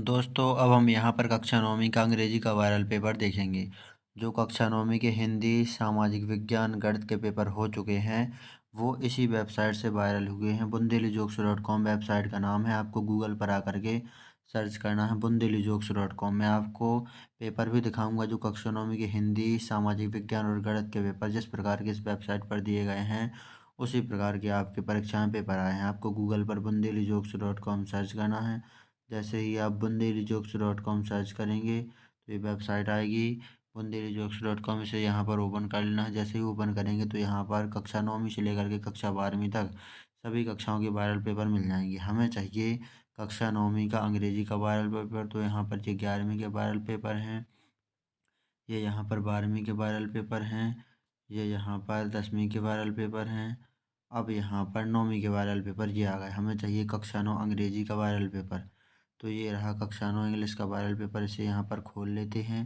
दोस्तों अब हम यहाँ पर कक्षा नौवीं का अंग्रेजी का वायरल पेपर देखेंगे। जो कक्षा नौवीं के हिंदी, सामाजिक विज्ञान, गणित के पेपर हो चुके हैं वो इसी वेबसाइट से वायरल हुए हैं। bundelijokes.com वेबसाइट का नाम है। आपको गूगल पर आकर के सर्च करना है bundelijokes.com। मैं आपको पेपर भी दिखाऊंगा जो कक्षा नौवीं के हिंदी, सामाजिक विज्ञान और गणित के पेपर जिस प्रकार के इस वेबसाइट पर दिए गए हैं उसी प्रकार के आपके परीक्षाएँ पेपर आए हैं। आपको गूगल पर bundelijokes.com सर्च करना है। जैसे ही आप bundelijokes.com सर्च करेंगे तो ये वेबसाइट आएगी bundelijokes.com। इसे यहाँ पर ओपन कर लेना है। जैसे ही ओपन करेंगे तो यहाँ पर कक्षा नौवीं से लेकर के कक्षा 12वीं तक सभी कक्षाओं के वायरल पेपर मिल जाएंगे। हमें चाहिए कक्षा नौवीं का अंग्रेजी का वायरल पेपर, तो यहाँ पर ये 11वीं के वायरल पेपर हैं, ये यहाँ पर 12वीं के वायरल पेपर हैं, ये यहाँ पर 10वीं के वायरल पेपर हैं। अब यहाँ पर 9वीं के वायरल पेपर ये आ गए। हमें चाहिए कक्षा 9 अंग्रेजी का वायरल पेपर, तो ये रहा कक्षा 9 इंग्लिश का वायरल पेपर। इसे यहाँ पर खोल लेते हैं।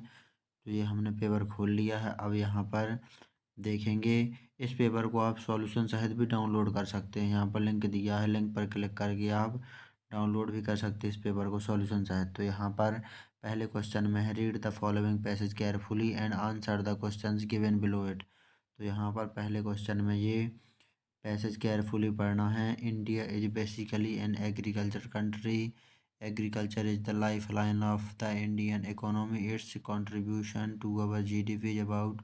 तो ये हमने पेपर खोल लिया है। अब यहाँ पर देखेंगे इस पेपर को आप सॉल्यूशन सहित भी डाउनलोड कर सकते हैं। यहाँ पर लिंक दिया है, लिंक पर क्लिक करके आप डाउनलोड भी कर सकते हैं इस पेपर को सॉल्यूशन सहित। तो यहाँ पर पहले क्वेश्चन में है read the following passage carefully and answer the questions given below it. तो यहाँ पर पहले क्वेश्चन में ये पैसेज केयरफुली पढ़ना है। India is basically an agriculture country. Agriculture is the life line of the Indian economy. It's contribution to our GDP is about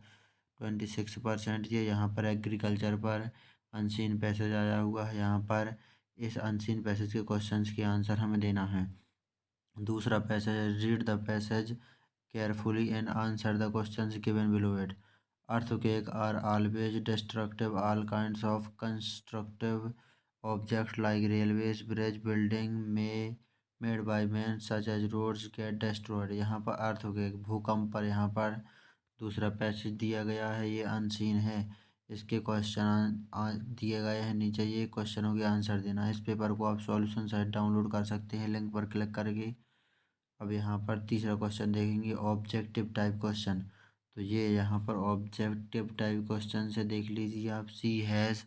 26%। ये यहाँ पर एग्रीकल्चर पर अनसीन पैसेज आया हुआ है। यहाँ पर इस अनसीन पैसेज के क्वेश्चंस के आंसर हमें देना है। दूसरा पैसेज है read the passage carefully and answer the questions given below it. Earthquakes are always destructive. All kinds of constructive objects like railways, bridge building may made by man such as roads get destroyed। यहाँ पर earthquake भूकंप पर यहाँ पर दूसरा passage दिया गया है, ये अनसीन है। इसके क्वेश्चन दिए गए हैं नीचे, ये क्वेश्चनों के आंसर देना है। इस पेपर को आप सॉल्यूशन साइट डाउनलोड कर सकते हैं लिंक पर क्लिक करके। अब यहाँ पर तीसरा क्वेश्चन देखेंगे ऑब्जेक्टिव टाइप क्वेश्चन। तो ये यहाँ पर ऑब्जेक्टिव टाइप क्वेश्चन से देख लीजिए आप। She has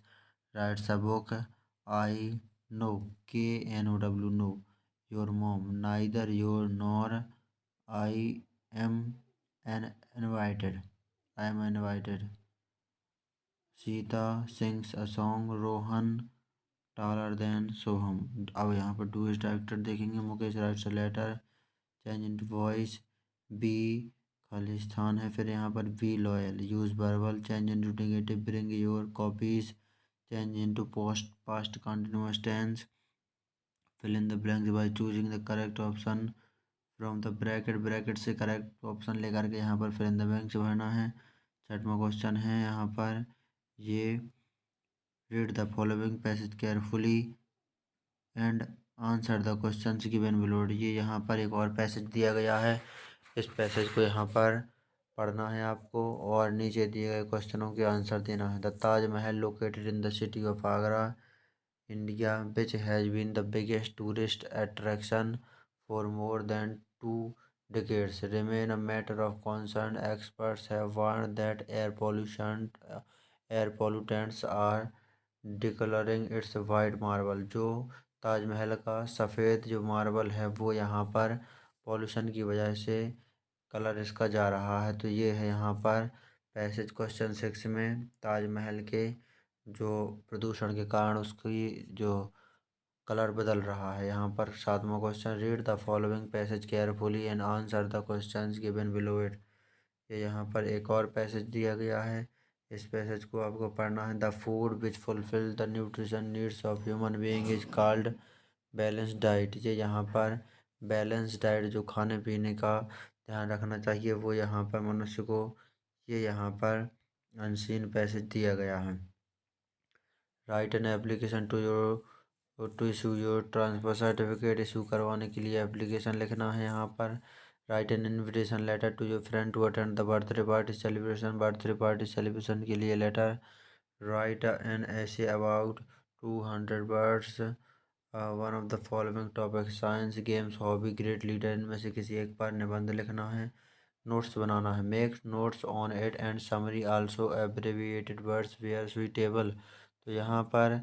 writes a book. I know, KNOW know. Your mom, neither your nor. I am an invited, I am invited. Sita sings a song. Rohan taller than Soham. अब यहाँ पर डू इज डायरेक्टर देखेंगे। Mukesh writes a letter. Change into voice. Be Khalistan है। फिर यहाँ पर be loyal. Use verbal. Change into negative. Bring your copies. Change into post past continuous tense. Fill in the blanks by choosing the correct option from the bracket. Bracket से correct option लेकर के यहाँ पर fill in the blanks भरना है। छठवां question है यहाँ पर ये read the following passage carefully and answer the questions given below. ये यहाँ पर एक और पैसेज दिया गया है। इस पैसेज को यहाँ पर पढ़ना है आपको और नीचे दिए गए क्वेश्चनों के आंसर देना है। The Taj Mahal located in the city of Agra, India, which has been the biggest tourist attraction for more than 2 decades, remain a matter of concern. Experts have warned that air pollutants are discolouring its white marble. जो ताजमहल का सफ़ेद जो marble है वो यहाँ पर pollution की वजह से कलर इसका जा रहा है। तो ये है यहाँ पर पैसेज क्वेश्चन 6 में ताजमहल के जो प्रदूषण के कारण उसकी जो कलर बदल रहा है। यहाँ पर 7वां question read the following passage carefully and answer the questions given below it. ये यहाँ पर एक और पैसेज दिया गया है। इस पैसेज को आपको पढ़ना है। The food which fulfil the nutrition needs of human being is called balance diet. ये यहाँ पर बैलेंस डाइट जो खाने पीने का ध्यान रखना चाहिए वो यहाँ पर मनुष्य को, ये यहाँ पर अनसीन पैसेज दिया गया है। Write an application to issue your transfer certificate. Issue करवाने के लिए एप्लीकेशन लिखना है यहाँ पर। Write an invitation letter to your friend to attend the birthday party celebration. Birthday party celebration के लिए लेटर। Write an essay about 200 words one of the following topic science, games, hobby, great leader. इनमें से किसी एक पर निबंध लिखना है, नोट्स बनाना है। Make notes on it and summary also abbreviated words where suitable. तो यहाँ पर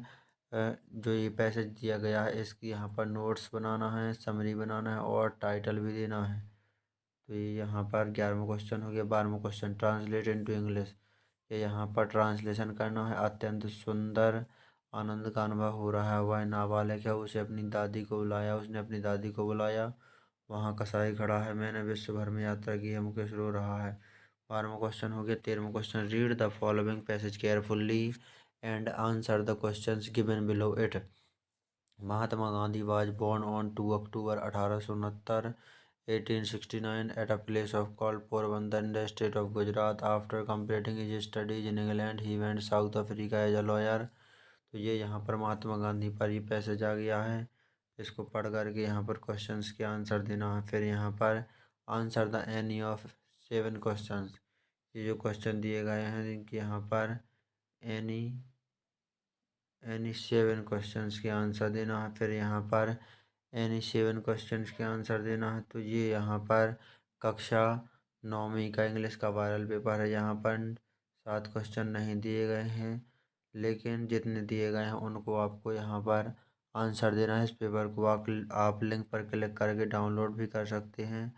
जो ये पैसेज दिया गया है इसकी यहाँ पर नोट्स बनाना है, समरी बनाना है और टाइटल भी देना है। तो ये यहाँ पर 11वां क्वेश्चन हो गया। 12वां क्वेश्चन ट्रांसलेट इनटू इंग्लिश। ये यहाँ पर ट्रांसलेशन करना है। अत्यंत सुंदर आनंद का अनुभव हो रहा है। वह नाबालिग है, उसे अपनी दादी को बुलाया, उसने अपनी दादी को बुलाया। वहाँ कसाई खड़ा है, मैंने विश्व भर में यात्रा की है, मुकेश रो रहा है। 12वां क्वेश्चन हो गया। 13वां question read the following passage carefully and answer the questions given below it. Mahatma Gandhi was born on 2 October 1869 1869 at a place of called Porbandar in the state of Gujarat. After completing his studies in England, he went South Africa as a lawyer. तो ये यहाँ पर महात्मा गांधी पर ये passage आ गया है। इसको पढ़ करके यहाँ पर क्वेश्चंस के आंसर देना है। फिर यहाँ पर answer the any of 7 questions. ये जो क्वेश्चन दिए गए हैं इनके यहाँ पर एनी एनी 7 क्वेश्चंस के आंसर देना है। फिर यहाँ पर एनी 7 क्वेश्चंस के आंसर देना है। तो ये यहाँ पर कक्षा 9वीं का इंग्लिश का वायरल पेपर है। यहाँ पर 7 क्वेश्चन नहीं दिए गए हैं, लेकिन जितने दिए गए हैं उनको आपको यहाँ पर आंसर देना है। इस पेपर को आप लिंक पर क्लिक करके डाउनलोड भी कर सकते हैं।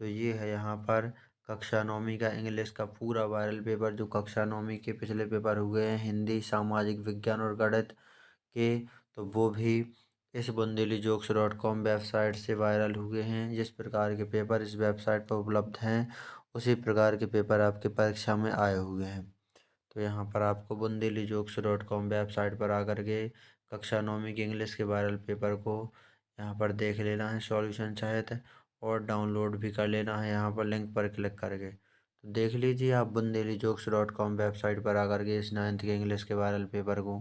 तो ये है यहाँ पर कक्षा 9वीं का इंग्लिश का पूरा वायरल पेपर, जो कक्षा 9वीं के पिछले पेपर हुए हैं हिंदी, सामाजिक विज्ञान और गणित के, तो वो भी इस bundelijokes.com वेबसाइट से वायरल हुए हैं। जिस प्रकार के पेपर इस वेबसाइट पर उपलब्ध हैं उसी प्रकार के पेपर आपके परीक्षा में आए हुए हैं। तो यहाँ पर आपको bundelijokes.com वेबसाइट पर आकर के कक्षा 9वीं के इंग्लिश के वायरल पेपर को यहाँ पर देख लेना है सॉल्यूशन सहित, और डाउनलोड भी कर लेना है यहाँ पर लिंक पर क्लिक करके। तो देख लीजिए आप bundelijokes.com वेबसाइट पर आकर के इस 9th के इंग्लिश के वायरल पेपर को।